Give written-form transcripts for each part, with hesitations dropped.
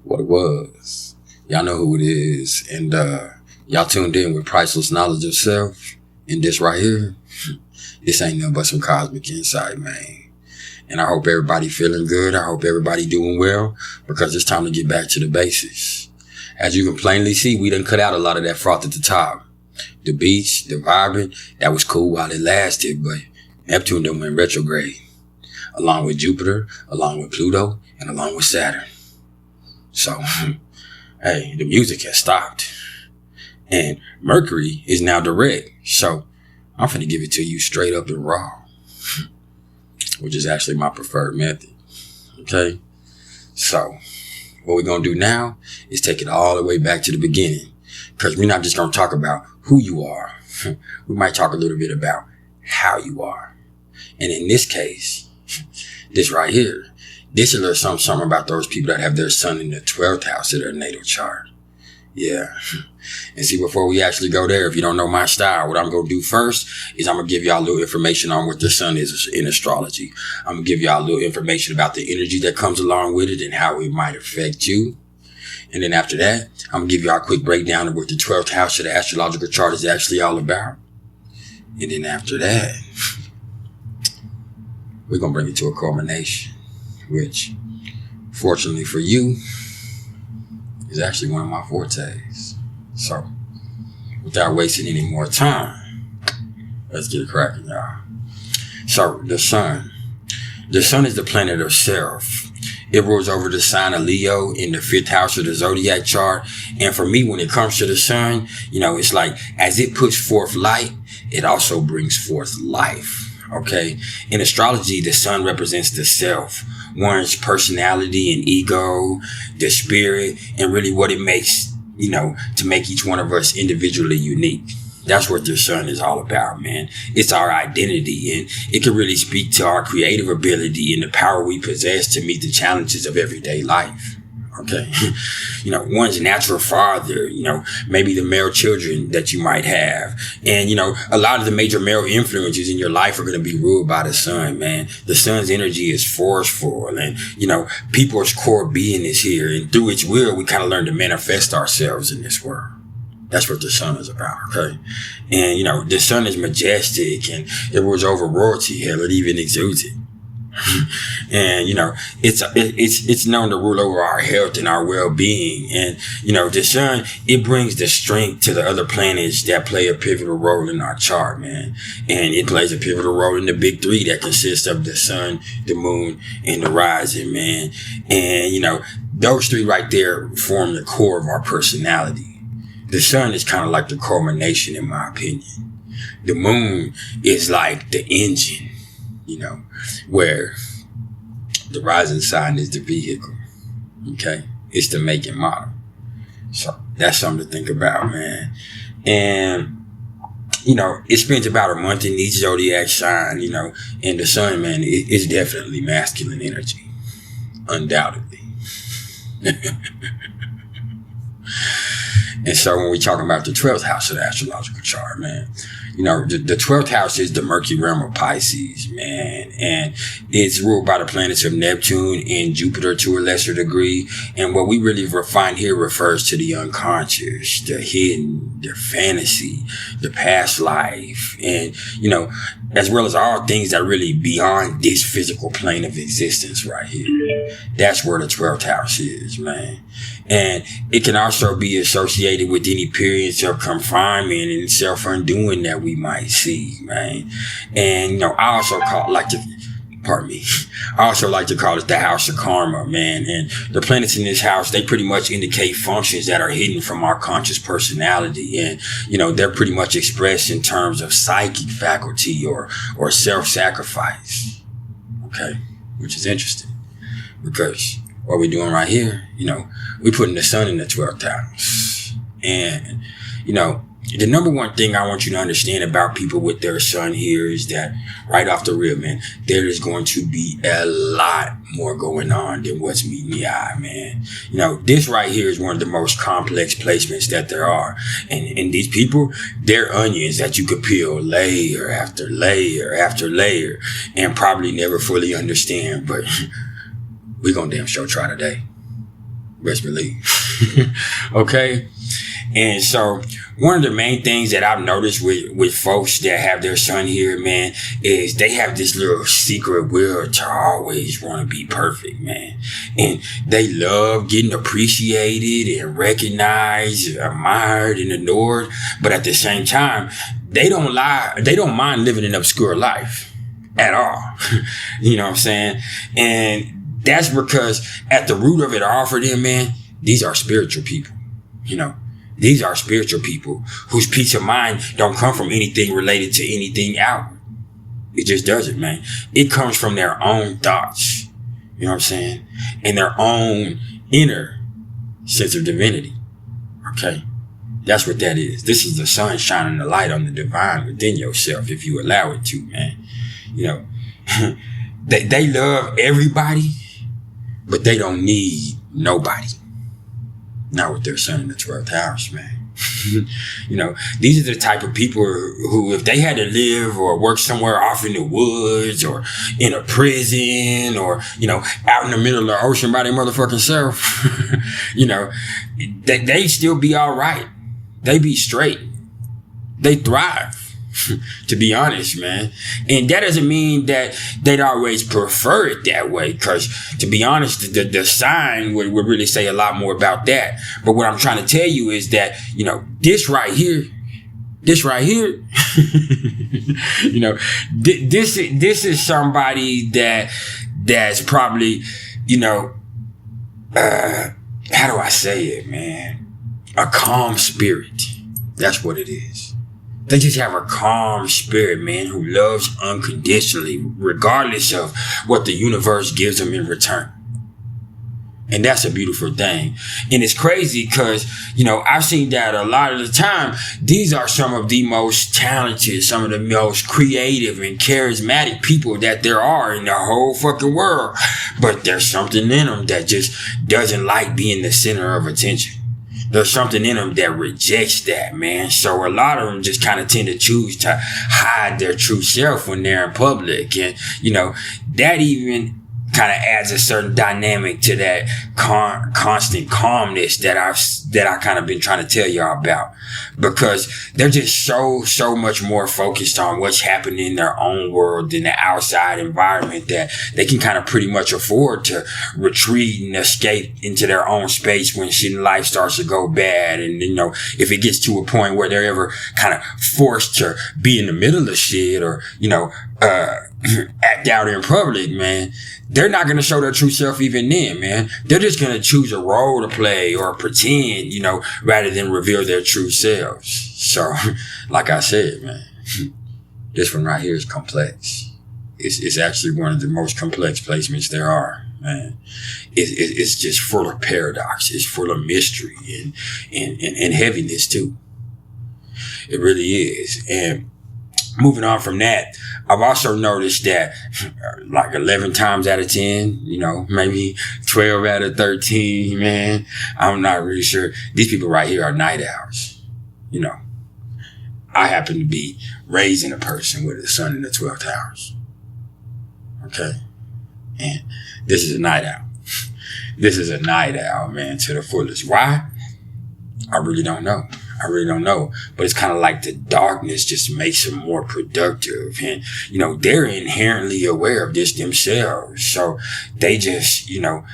what it was. Y'all know who it is. And y'all tuned in with Priceless Knowledge of Self. And this right here, this ain't nothing but some cosmic insight, man. And I hope everybody feeling good. I hope everybody doing well, because it's time to get back to the basics. As you can plainly see, we done cut out a lot of that froth at the top. The beach, the vibing, that was cool while it lasted, but Neptune done went retrograde, along with Jupiter, along with Pluto, and along with Saturn. So, hey, the music has stopped. And Mercury is now direct. So, I'm finna give it to you straight up and raw, which is actually my preferred method. Okay? So, what we're gonna do now is take it all the way back to the beginning. Because we're not just gonna talk about who you are. We might talk a little bit about how you are. And in this case, this right here, this is a little something about those people that have their sun in the 12th house of their natal chart. Yeah. And see, before we actually go there, if you don't know my style, what I'm going to do first is I'm going to give y'all a little information on what the sun is in astrology. I'm going to give y'all a little information about the energy that comes along with it and how it might affect you. And then after that, I'm going to give y'all a quick breakdown of what the 12th house of the astrological chart is actually all about. And then after that, we're going to bring it to a culmination, which, fortunately for you, is actually one of my fortes. So, without wasting any more time, let's get it cracking, y'all. So, the sun. The sun is the planet of self. It rules over the sign of Leo in the 5th house of the zodiac chart. And for me, when it comes to the sun, it's like, as it puts forth light, it also brings forth life. Okay. In astrology, the sun represents the self, one's personality and ego, the spirit, and really what it makes, to make each one of us individually unique. That's what the sun is all about, man. It's our identity, and it can really speak to our creative ability and the power we possess to meet the challenges of everyday life. Okay. One's natural father, maybe the male children that you might have. And, a lot of the major male influences in your life are going to be ruled by the sun, man. The sun's energy is forceful, and, people's core being is here. And through its will, we kind of learn to manifest ourselves in this world. That's what the sun is about, okay? And, the sun is majestic, and it rules over royalty. Hell, it even exudes it. And, it's known to rule over our health and our well-being. And, the sun, it brings the strength to the other planets that play a pivotal role in our chart, man. And it plays a pivotal role in the big three that consists of the sun, the moon, and the rising, man. And, those three right there form the core of our personality. The sun is kind of like the culmination, in my opinion. The moon is like the engine, where the rising sign is the vehicle. Okay. It's the make and model. So that's something to think about, man. And, it spends about a month in each zodiac sign, and the sun, man, it's definitely masculine energy. Undoubtedly. And so when we're talking about the 12th house of the astrological chart, man, the 12th house is the murky realm of Pisces, man. And it's ruled by the planets of Neptune and Jupiter to a lesser degree. And what we really find here refers to the unconscious, the hidden, the fantasy, the past life. And, as well as all things that are really beyond this physical plane of existence right here. That's where the 12th house is, man. And it can also be associated with any periods of confinement and self-undoing that we might see, man. And, I also like to call it the house of karma, man. And the planets in this house, they pretty much indicate functions that are hidden from our conscious personality. And, they're pretty much expressed in terms of psychic faculty or self-sacrifice. Okay. Which is interesting, because what we're doing right here, we're putting the sun in the 12th house. And, the number one thing I want you to understand about people with their sun here is that right off the rip, man, there is going to be a lot more going on than what's meeting the eye, man. This right here is one of the most complex placements that there are. And these people, they're onions that you could peel layer after layer after layer and probably never fully understand. But we're going to damn sure try today. Best believe. Okay. And so one of the main things that I've noticed with folks that have their sun here, man, is they have this little secret will to always want to be perfect, man. And they love getting appreciated and recognized, admired and adored. But at the same time, they don't mind living an obscure life at all. You know what I'm saying? And that's because at the root of it all for them, man, these are spiritual people, you know. These are spiritual people whose peace of mind don't come from anything related to anything outward. It just doesn't, man. It comes from their own thoughts, you know what I'm saying? And their own inner sense of divinity. Okay. That's what that is. This is the sun shining the light on the divine within yourself if you allow it to, man. You know, they love everybody, but they don't need nobody. Not with their sun in the 12th house, man. You know, these are the type of people who, if they had to live or work somewhere off in the woods or in a prison or, you know, out in the middle of the ocean by their motherfucking self, you know, they still be all right. They be straight. They thrive. To be honest, man. And that doesn't mean that they'd always prefer it that way, because to be honest, the sign would really say a lot more about that. But what I'm trying to tell you is that, you know, this right here, you know, this is somebody that's probably, you know, how do I say it, man? A calm spirit. That's what it is. They just have a calm spirit, man, who loves unconditionally, regardless of what the universe gives them in return. And that's a beautiful thing. And it's crazy because, you know, I've seen that a lot of the time. These are some of the most talented, some of the most creative and charismatic people that there are in the whole fucking world. But there's something in them that just doesn't like being the center of attention. There's something in them that rejects that, man. So a lot of them just kind of tend to choose to hide their true self when they're in public. And, you know, that even kind of adds a certain dynamic to that constant calmness that I kind of been trying to tell y'all about, because they're just so much more focused on what's happening in their own world than the outside environment, that they can kind of pretty much afford to retreat and escape into their own space when shit in life starts to go bad. And, you know, if it gets to a point where they're ever kind of forced to be in the middle of shit or, you know, act out in public, man, they're not going to show their true self even then, man. They're just going to choose a role to play or pretend, you know, rather than reveal their true selves. So, like I said, man, this one right here is complex. It's actually one of the most complex placements there are, man. It's just full of paradox. It's full of mystery and heaviness too. It really is. And moving on from that, I've also noticed that like 11 times out of 10, you know, maybe 12 out of 13, man, I'm not really sure. These people right here are night owls. You know, I happen to be raising a person with a sun in the 12th house. Okay. And this is a night owl. This is a night owl, man, to the fullest. Why? I really don't know. But it's kind of like the darkness just makes them more productive. And, you know, they're inherently aware of this themselves. So they just, you know,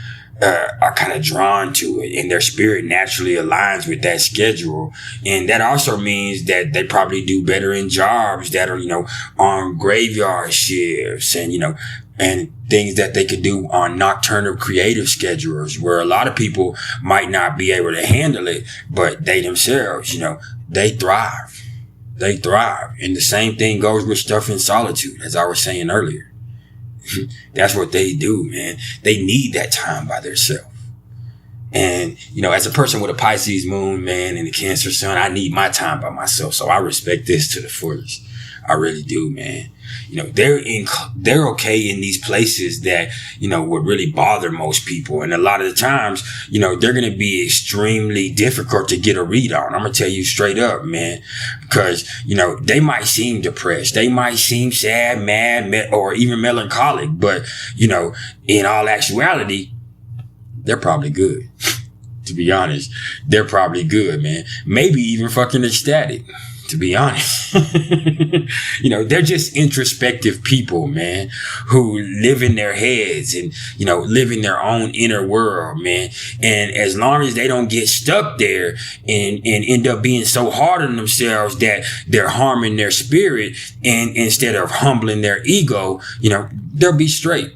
are kind of drawn to it, and their spirit naturally aligns with that schedule. And that also means that they probably do better in jobs that are, you know, on graveyard shifts and, you know, and things that they could do on nocturnal creative schedules, where a lot of people might not be able to handle it, but they themselves, you know, they thrive. They thrive. And the same thing goes with stuff in solitude, as I was saying earlier. That's what they do, man. They need that time by themselves. And, you know, as a person with a Pisces moon, man, and a Cancer sun, I need my time by myself. So I respect this to the fullest. I really do, man. You know, they're okay in these places that, you know, would really bother most people. And a lot of the times, you know, they're going to be extremely difficult to get a read on. I'm going to tell you straight up, man, because, you know, they might seem depressed. They might seem sad, mad, or even melancholic. But, you know, in all actuality, they're probably good. To be honest, they're probably good, man. Maybe even fucking ecstatic, to be honest. They're just introspective people, man, who live in their heads and, live in their own inner world, man. And as long as they don't get stuck there and end up being so hard on themselves that they're harming their spirit and instead of humbling their ego, they'll be straight.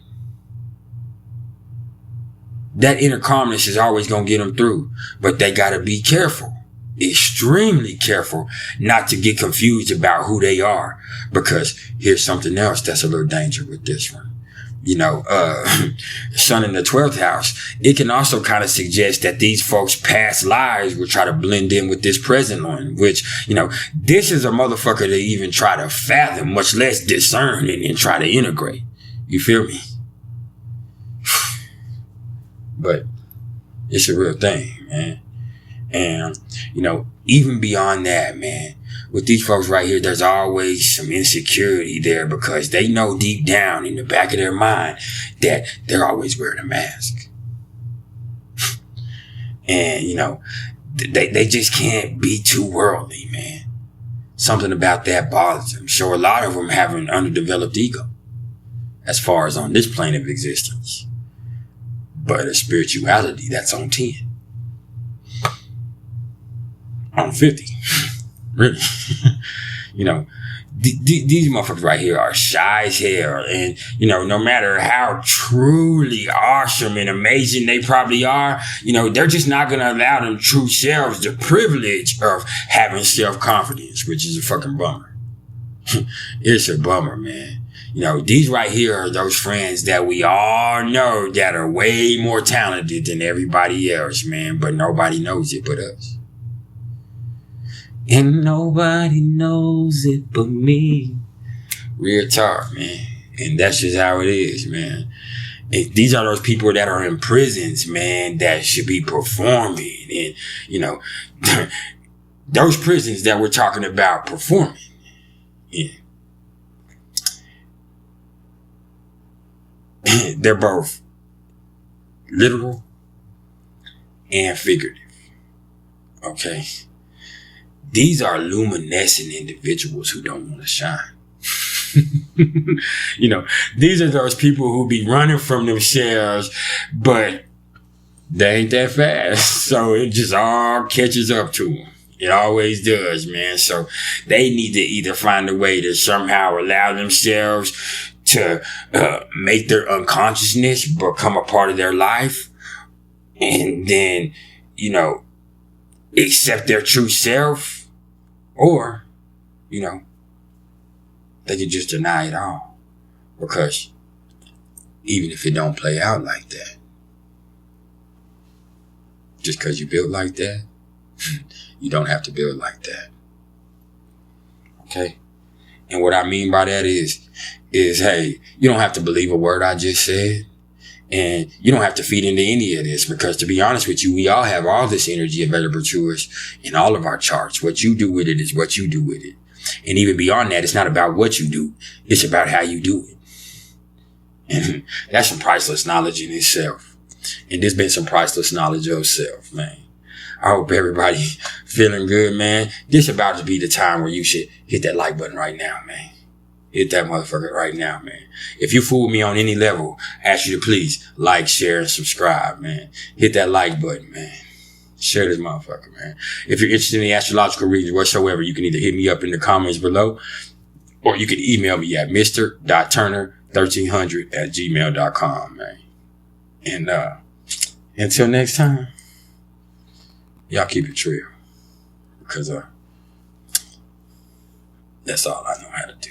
That inner calmness is always going to get them through, but they got to be careful. Extremely careful not to get confused about who they are, because here's something else that's a little danger with this one. Sun in the 12th house, it can also kind of suggest that these folks' past lives will try to blend in with this present one, which, this is a motherfucker to even try to fathom, much less discern and try to integrate. You feel me? But it's a real thing, man. And, even beyond that, man, with these folks right here, there's always some insecurity there because they know deep down in the back of their mind that they're always wearing a mask. And, they just can't be too worldly, man. Something about that bothers them. So a lot of them have an underdeveloped ego as far as on this plane of existence. But a spirituality that's on 10. On 50. Really. These motherfuckers right here are shy as hell. And, no matter how truly awesome and amazing they probably are, they're just not going to allow them true selves the privilege of having self-confidence, which is a fucking bummer. It's a bummer, man. These right here are those friends that we all know that are way more talented than everybody else, man. But nobody knows it but us. And nobody knows it but me. Real talk, man. And that's just how it is, man. These are those people that are in prisons, man, that should be performing. And, those prisons that we're talking about performing. Yeah. They're both literal and figurative. Okay? These are luminescent individuals who don't want to shine. These are those people who be running from themselves, but they ain't that fast. So it just all catches up to them. It always does, man. So they need to either find a way to somehow allow themselves to make their unconsciousness become a part of their life, and then, accept their true self, or, they can just deny it all. Because even if it don't play out like that, just because you built like that, you don't have to build like that. Okay? And what I mean by that is, hey, you don't have to believe a word I just said. And you don't have to feed into any of this, because to be honest with you, we all have all this energy available to us in all of our charts. What you do with it is what you do with it. And even beyond that, it's not about what you do. It's about how you do it. And that's some priceless knowledge in itself. And there's been some priceless knowledge of self, man. I hope everybody feeling good, man. This about to be the time where you should hit that like button right now, man. Hit that motherfucker right now, man. If you fooled me on any level, I ask you to please like, share, and subscribe, man. Hit that like button, man. Share this motherfucker, man. If you're interested in the astrological readings whatsoever, you can either hit me up in the comments below, or you can email me at mr.turner1300@gmail.com, man. And until next time, y'all keep it real. Because that's all I know how to do.